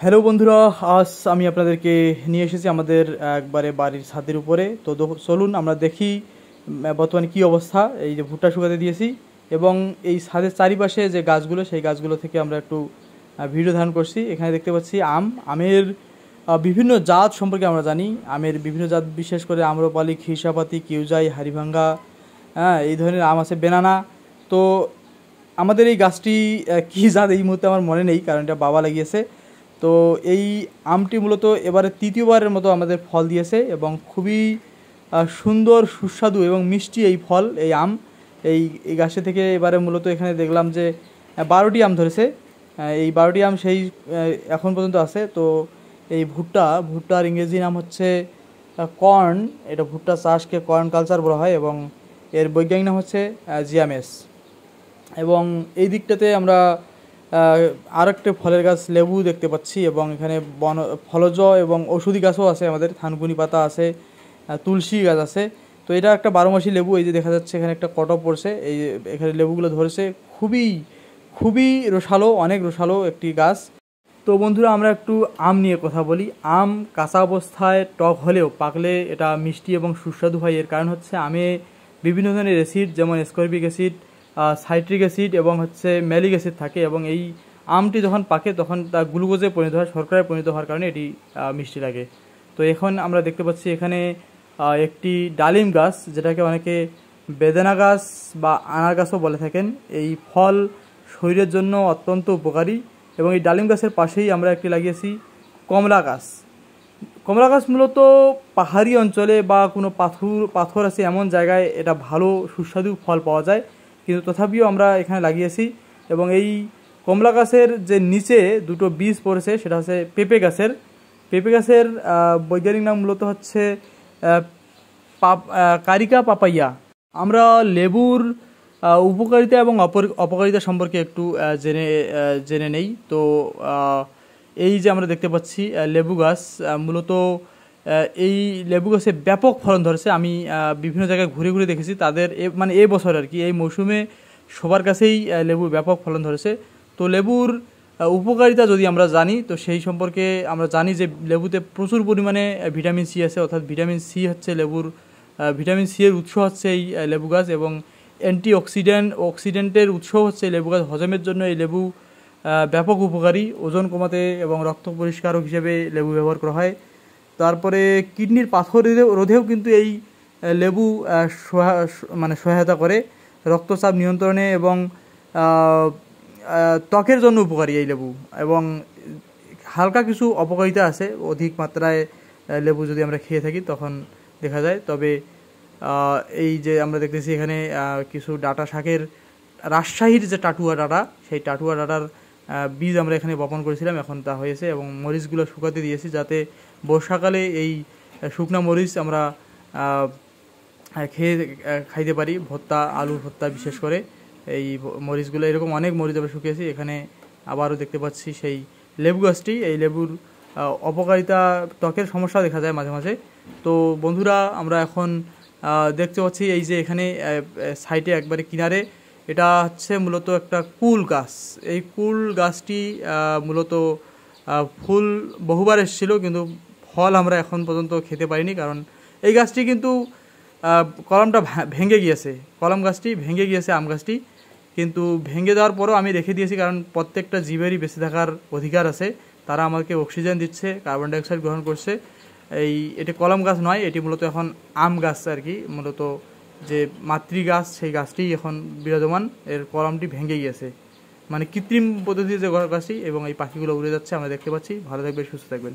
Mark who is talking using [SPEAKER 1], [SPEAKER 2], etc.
[SPEAKER 1] Hello বন্ধুরা, আজ আমি আপনাদেরকে নিয়ে এসেছি আমাদের একবারে বাড়ির ছাদের উপরে। তো চলুন আমরা দেখি বর্তমানে কি অবস্থা। এই যে ভুট্টা শুকাতে দিয়েছি এবং এই ছাদের চারিপাশে যে গাছগুলো, সেই গাছগুলো থেকে আমরা একটু ভিডিও ধারণ করছি। এখানে দেখতে পাচ্ছি আমের বিভিন্ন জাত সম্পর্কে আমরা জানি। আমের বিভিন্ন জাত, বিশেষ করে আম্রপালি, খিরসাপাতি, কিউজাই, হাড়িভাঙ্গা, হ্যাঁ, এই ধরনের আম আছে, বেনানা। তো আমাদের এই গাছটি কী জাত এই মুহূর্তে আমার মনে নেই, কারণ এটা বাবা লাগিয়েছে। তো এই আমটি মূলত এবারে তৃতীয়বারের মতো আমাদের ফল দিয়েছে এবং খুবই সুন্দর, সুস্বাদু এবং মিষ্টি এই ফল, এই আম। এই গাছে থেকে এবারে মূলত এখানে দেখলাম যে 12টি আম ধরেছে। এই 12টি আম সেই এখন পর্যন্ত আছে। তো এই ভুট্টার ইংরেজি নাম হচ্ছে কর্ন। এটা ভুট্টা চাষকে কর্ন কালচার বলা হয় এবং এর বৈজ্ঞানিক নাম হচ্ছে জিয়ামেস। এবং এই দিকটাতে আমরা আর একটা ফলের গাছ লেবু দেখতে পাচ্ছি এবং এখানে ফলজ এবং ঔষধি গাছও আছে, আমাদের থানকুনি পাতা আছে, তুলসী গাছ আছে। তো এটা একটা 12মাসি লেবু। এই যে দেখা যাচ্ছে এখানে একটা কটক পড়ছে, এই এখানে লেবুগুলো ধরেছে। খুবই খুবই রসালো, অনেক রসালো একটি গাছ। তো বন্ধুরা, আমরা একটু আম নিয়ে কথা বলি। আম কাঁচা অবস্থায় টক হলেও পাকলে এটা মিষ্টি এবং সুস্বাদু হয়। এর কারণ হচ্ছে আমে বিভিন্ন ধরনের অ্যাসিড, যেমন স্করবিক অ্যাসিড, সাইট্রিক অ্যাসিড এবং হচ্ছে ম্যালিক অ্যাসিড থাকে এবং এই আমটি যখন পাকে তখন তা গ্লুকোজে পরিণত হয়, শর্করায় পরিণত হওয়ার কারণে এটি মিষ্টি লাগে। তো এখন আমরা দেখতে পাচ্ছি এখানে একটি ডালিম গাছ, যেটাকে অনেকে বেদানা গাছ বা আনার গাছও বলে থাকেন। এই ফল শরীরের জন্য অত্যন্ত উপকারী এবং এই ডালিম গাছের পাশেই আমরা একটি লাগিয়েছি কমলা গাছ। কমলা গাছ মূলত পাহাড়ি অঞ্চলে বা কোনো পাথর আছে এমন জায়গায় এটা ভালো সুস্বাদু ফল পাওয়া যায়, কিন্তু তথাপিও আমরা এখানে লাগিয়েছি। এবং এই কমলা গাছের যে নিচে দুটো বীজ পড়েছে সেটা হচ্ছে পেঁপে গাছের বৈজ্ঞানিক নাম মূলত হচ্ছে কারিকা পাপাইয়া। আমরা লেবুর উপকারিতা এবং অপকারিতা সম্পর্কে একটু জেনে নেই। তো এই যে আমরা দেখতে পাচ্ছি লেবু গাছ, মূলত এই লেবু গাছে ব্যাপক ফলন ধরেছে। আমি বিভিন্ন জায়গায় ঘুরে ঘুরে দেখেছি, তাদের মানে এই বছর আর কি, এই মৌসুমে সবার কাছেই লেবুর ব্যাপক ফলন ধরেছে। তো লেবুর উপকারিতা যদি আমরা জানি, তো সেই সম্পর্কে আমরা জানি যে লেবুতে প্রচুর পরিমাণে ভিটামিন সি আছে, অর্থাৎ ভিটামিন সি হচ্ছে ভিটামিন সি এর উৎস হচ্ছে এই লেবু গাছ এবং অক্সিডেন্টের উৎস হচ্ছে লেবু গাছ। হজমের জন্য এই লেবু ব্যাপক উপকারী। ওজন কমাতে এবং রক্ত পরিষ্কারক হিসেবে লেবু ব্যবহার করা হয়। তারপরে কিডনির পাথর রোধেও কিন্তু এই লেবু সহায়তা করে, রক্তচাপ নিয়ন্ত্রণে এবং ত্বকের জন্য উপকারী এই লেবু। এবং হালকা কিছু অপকারিতা আছে, অধিক মাত্রায় লেবু যদি আমরা খেয়ে থাকি তখন দেখা যায়। তবে এই যে আমরা দেখতেছি এখানে কিছু ডাঁটা শাকের, রাজশাহীর যে টাটুয়া ডাঁটা, সেই টাটুয়া ডাঁটার বীজ আমরা এখানে বপন করেছিলাম, এখন তা হয়েছে এবং মরিচগুলো শুকাতে দিয়েছি যাতে বর্ষাকালে এই শুকনা মরিচ আমরা খাইতে পারি। ভর্তা, আলুর ভর্তা বিশেষ করে এই মরিচগুলো, এরকম অনেক মরিচ আমরা শুকিয়েছি। এখানে আবারও দেখতে পাচ্ছি সেই লেবু গাছটি। এই লেবুর অপকারিতা, ত্বকের সমস্যা দেখা যায় মাঝে মাঝে। তো বন্ধুরা, আমরা এখন দেখতে পাচ্ছি এই যে এখানে সাইডে একবারে কিনারে, এটা হচ্ছে মূলত একটা কুল গাছ। এই কুল গাছটি মূলত ফুল বহুবার এসেছিল, কিন্তু ফল আমরা এখন পর্যন্ত খেতে পারিনি, কারণ এই গাছটি কিন্তু কলমটা ভেঙে গিয়েছে। কলম গাছটি ভেঙে গিয়েছে, আম গাছটি কিন্তু ভেঙে দেওয়ার পরও আমি রেখে দিয়েছি, কারণ প্রত্যেকটা জীবেরই বেঁচে থাকার অধিকার আছে। তারা আমাকে অক্সিজেন দিচ্ছে, কার্বন ডাইঅক্সাইড গ্রহণ করছে। এটি কলম গাছ নয়, এটি মূলত এখন আম গাছ আর কি। মূলত যে মাতৃ গাছ, সেই গাছটি এখন বিরাজমান, এর কলমটি ভেঙে গিয়েছে, মানে কৃত্রিম পদ্ধতিতে যে গাছটি। এবং এই পাখিগুলো উড়ে যাচ্ছে, আমরা দেখতে পাচ্ছি। ভালো থাকবেন, সুস্থ থাকবেন।